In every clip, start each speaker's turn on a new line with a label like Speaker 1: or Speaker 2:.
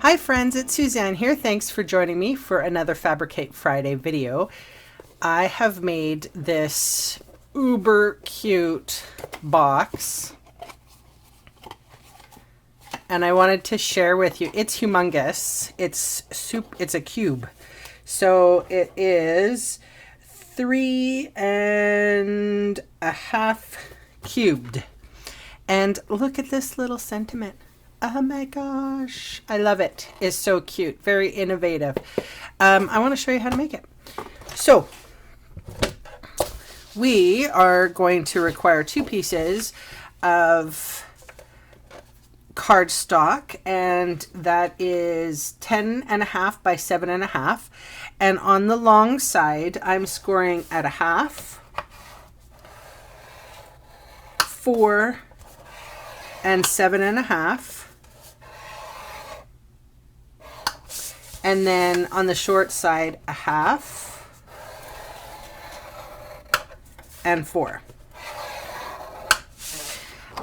Speaker 1: Hi friends, it's Suzanne here. Thanks for joining me for another Fabricate Friday video. I have made this uber cute box and I wanted to share with you. It's humongous. It's a cube. So it is 3.5 cubed. And look at this little sentiment. Oh my gosh, I love it. It's so cute, very innovative. I want to show you how to make it. So we are going to require 2 pieces of cardstock, and that is 10.5 by 7.5. And on the long side, I'm scoring at 1/2, 4, and 7.5. And then on the short side, 1/2 and 4.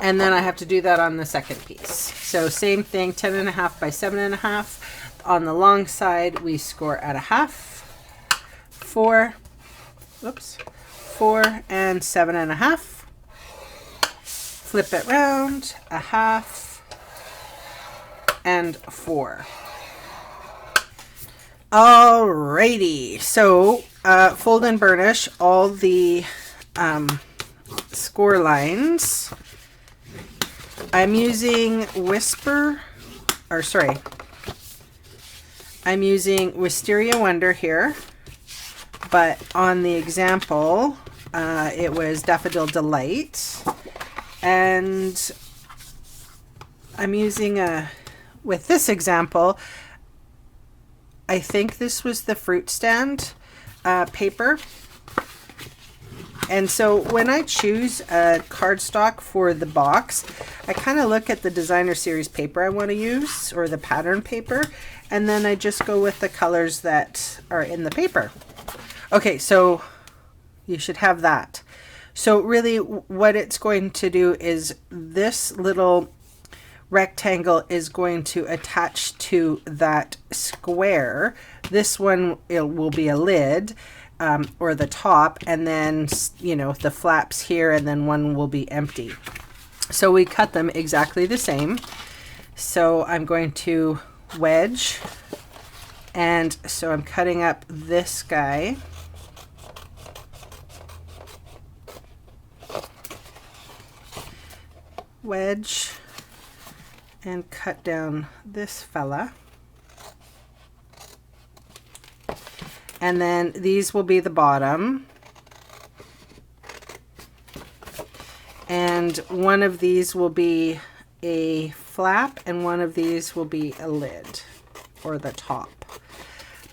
Speaker 1: And then I have to do that on the second piece. So same thing, 10.5 by 7.5. On the long side, we score at 1/2, 4, 4 and 7.5. Flip it round, 1/2 and 4. Alrighty, so fold and burnish all the score lines. I'm using I'm using Wisteria Wonder here, but on the example, it was Daffodil Delight. And I'm using with this example, I think this was the fruit stand paper. And so when I choose a cardstock for the box, I kind of look at the designer series paper I want to use, or the pattern paper, and then I just go with the colors that are in the paper. Okay, so you should have that. So really what it's going to do is this little rectangle is going to attach to that square. This one, it will be a lid or the top, and then, you know, the flaps here, and then one will be empty. So we cut them exactly the same. So I'm going to wedge, and so I'm cutting up this guy. Wedge and cut down this fella. And then these will be the bottom. And one of these will be a flap and one of these will be a lid or the top.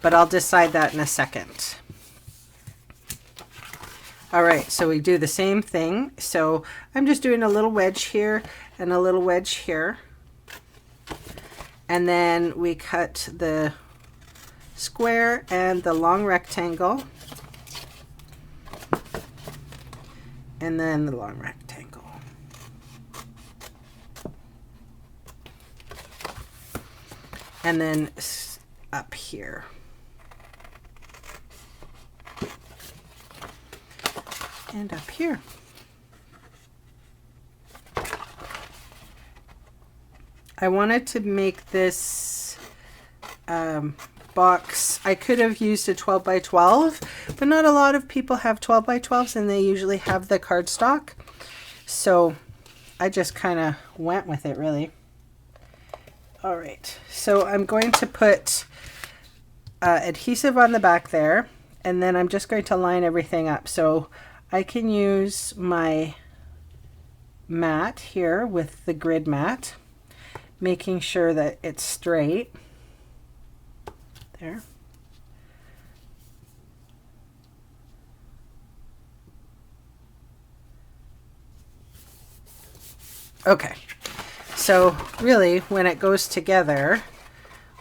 Speaker 1: But I'll decide that in a second. All right, so we do the same thing. So I'm just doing a little wedge here and a little wedge here. And then we cut the square and the long rectangle. And then the long rectangle. And then up here. And up here. I wanted to make this box. I could have used a 12 by 12, but not a lot of people have 12 by 12s, and they usually have the cardstock. So I just kind of went with it, really. All right, so I'm going to put adhesive on the back there, and then I'm just going to line everything up. So I can use my mat here with the grid mat, making sure that it's straight. There. Okay, so really when it goes together,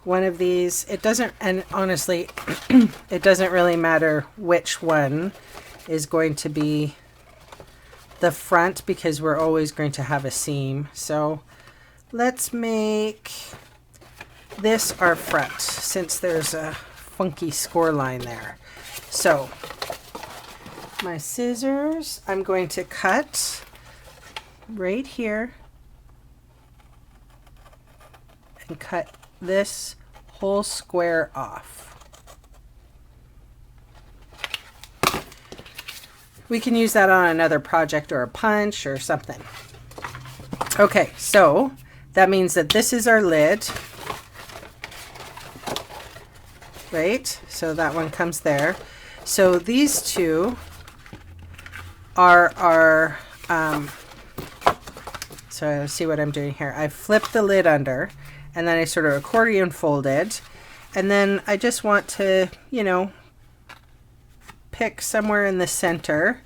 Speaker 1: one of these, it doesn't, and honestly, it doesn't really matter which one is going to be the front because we're always going to have a seam. So let's make this our front, since there's a funky score line there. So my scissors, I'm going to cut right here and cut this whole square off. We can use that on another project or a punch or something. Okay, so that means that this is our lid, right? So that one comes there. So these two are our, so let's see what I'm doing here. I flipped the lid under and then I sort of accordion folded, and then I just want to, you know, pick somewhere in the center,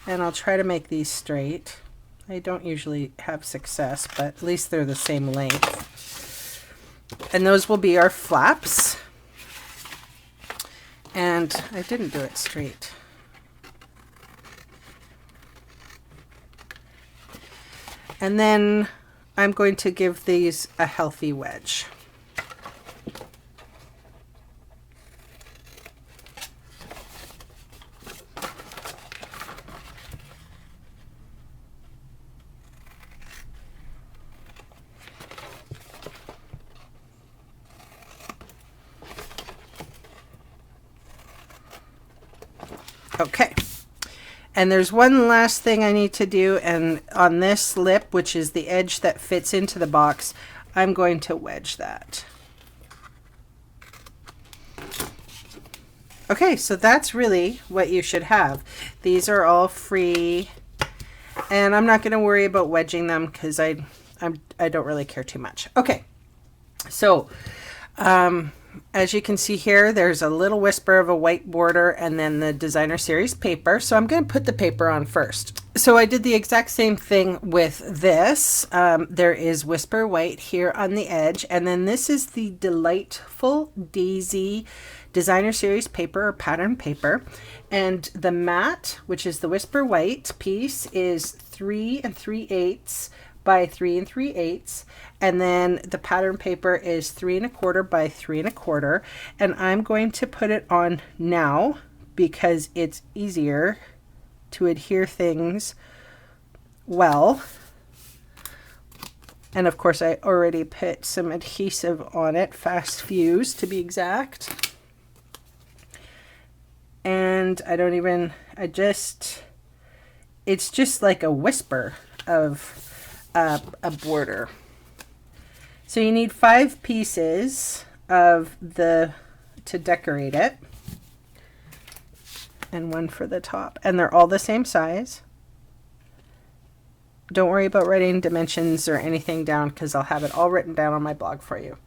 Speaker 1: and I'll try to make these straight. I don't usually have success, but at least they're the same length. And those will be our flaps. And I didn't do it straight. And then I'm going to give these a healthy wedge. Okay, and there's one last thing I need to do, and on this lip, which is the edge that fits into the box, I'm going to wedge that. Okay, so that's really what you should have. These are all free, and I'm not going to worry about wedging them because I don't really care too much. Okay, so as you can see here, there's a little whisper of a white border and then the designer series paper. So I'm going to put the paper on first. So I did the exact same thing with this. There is whisper white here on the edge, and then this is the Delightful Daisy designer series paper or pattern paper, and the mat, which is the whisper white piece, is 3 3/8 by 3 3/8, and then the pattern paper is 3 1/4 by 3 1/4, and I'm going to put it on now because it's easier to adhere things well. And of course I already put some adhesive on it, fast fuse to be exact. And it's just like a whisper of a border. So you need 5 pieces to decorate it, and 1 for the top, and they're all the same size. Don't worry about writing dimensions or anything down because I'll have it all written down on my blog for you.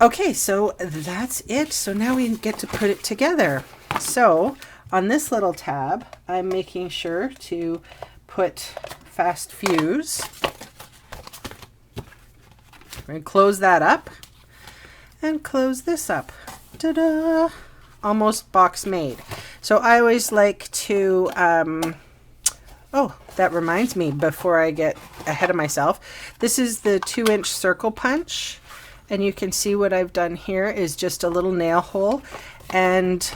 Speaker 1: Okay, so that's it. So now we get to put it together. So on this little tab, I'm making sure to put fast fuse. We're going to close that up and close this up. Ta-da! Almost box made. So I always like to, oh, that reminds me before I get ahead of myself. This is the 2-inch circle punch. And you can see what I've done here is just a little nail hole. And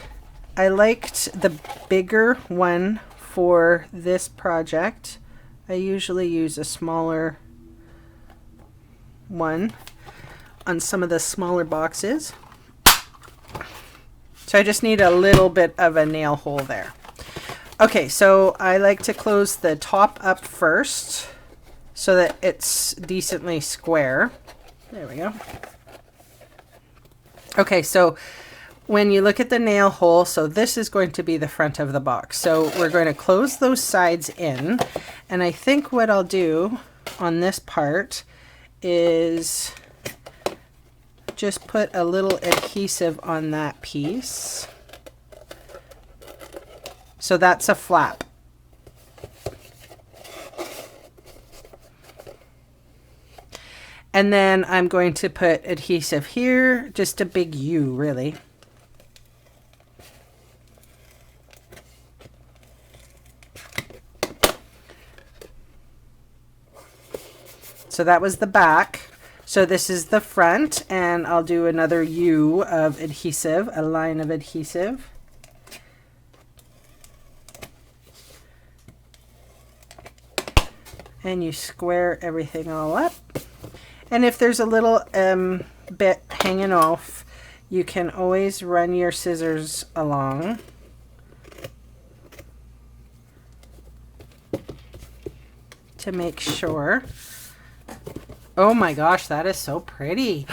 Speaker 1: I liked the bigger one for this project. I usually use a smaller one on some of the smaller boxes. So I just need a little bit of a nail hole there. Okay, so I like to close the top up first so that it's decently square. There we go. Okay, so when you look at the nail hole, so this is going to be the front of the box. So we're going to close those sides in, and I think what I'll do on this part is just put a little adhesive on that piece. So that's a flap. And then I'm going to put adhesive here, just a big U really. So that was the back. So this is the front, and I'll do another U of adhesive, a line of adhesive. And you square everything all up. And if there's a little bit hanging off, you can always run your scissors along. To make sure. Oh my gosh, that is so pretty.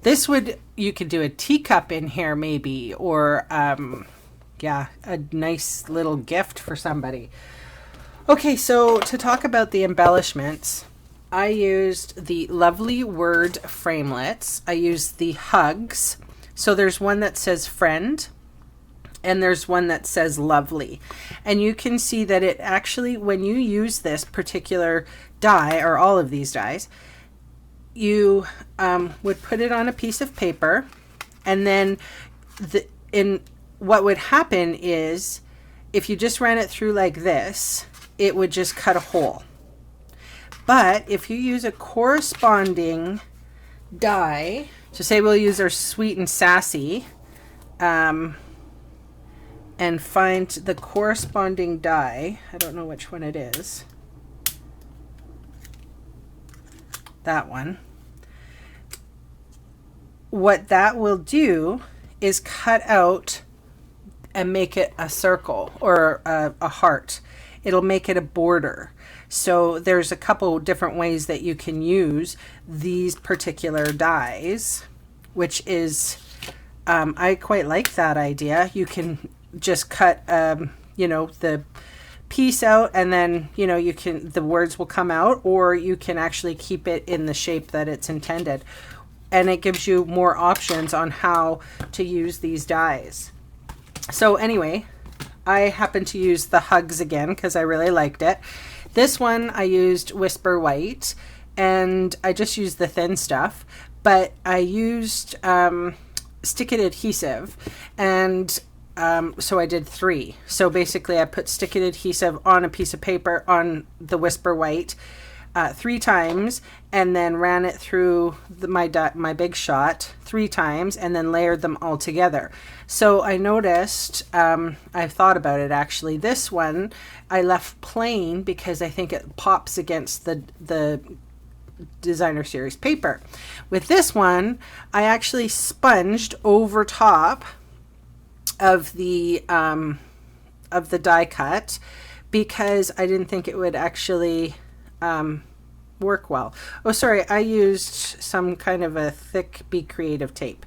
Speaker 1: This would, you could do a teacup in here maybe, or yeah, a nice little gift for somebody. Okay, so to talk about the embellishments, I used the Lovely Word framelits. I used the hugs. So there's one that says friend, and there's one that says lovely. And you can see that it actually, when you use this particular die, or all of these dies, you would put it on a piece of paper, and then what would happen is, if you just ran it through like this, it would just cut a hole. But if you use a corresponding die, so say we'll use our Sweet and Sassy, and find the corresponding die. I don't know which one it is. That one. What that will do is cut out and make it a circle or a heart. It'll make it a border. So there's a couple different ways that you can use these particular dies, which is, I quite like that idea. You can just cut, you know, the piece out, and then, you know, the words will come out, or you can actually keep it in the shape that it's intended. And it gives you more options on how to use these dies. So anyway, I happen to use the hugs again because I really liked it. This one I used Whisper White, and I just used the thin stuff, but I used Stick It adhesive, and so I did 3. So basically I put Stick It adhesive on a piece of paper on the Whisper White 3 times, and then ran it through my Big Shot 3 times, and then layered them all together. So I noticed, I thought about it actually, this one I left plain because I think it pops against the designer series paper. With this one, I actually sponged over top of the die cut because I didn't think it would actually work well. Oh, sorry, I used some kind of a thick Be Creative tape,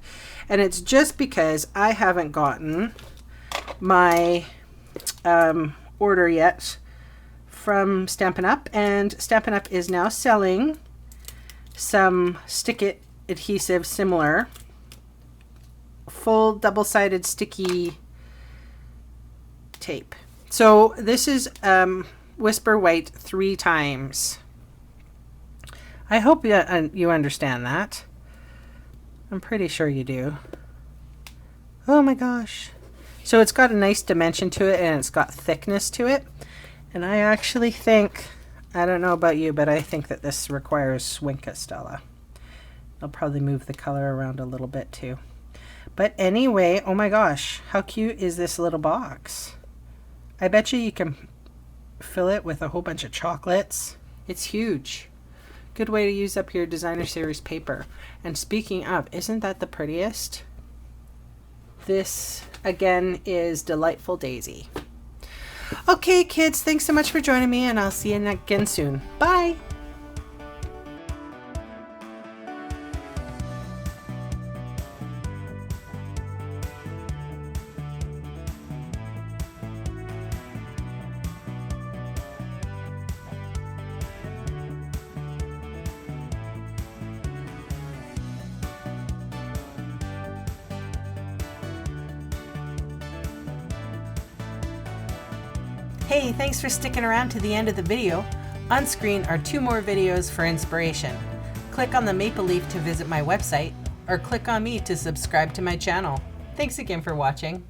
Speaker 1: and it's just because I haven't gotten my order yet from Stampin' Up, and Stampin' Up is now selling some Stick It adhesive similar, full double-sided sticky tape. So this is Whisper White 3 times. I hope you understand that. I'm pretty sure you do. Oh my gosh. So it's got a nice dimension to it, and it's got thickness to it. And I actually think, I don't know about you, but I think that this requires Swinka Stella. I'll probably move the color around a little bit too. But anyway, oh my gosh, how cute is this little box? I bet you can fill it with a whole bunch of chocolates. It's huge. Good way to use up your designer series paper. And speaking of, isn't that the prettiest? This again is Delightful Daisy. Okay kids, thanks so much for joining me, and I'll see you again soon. Bye! Hey, thanks for sticking around to the end of the video. On screen are 2 more videos for inspiration. Click on the maple leaf to visit my website, or click on me to subscribe to my channel. Thanks again for watching.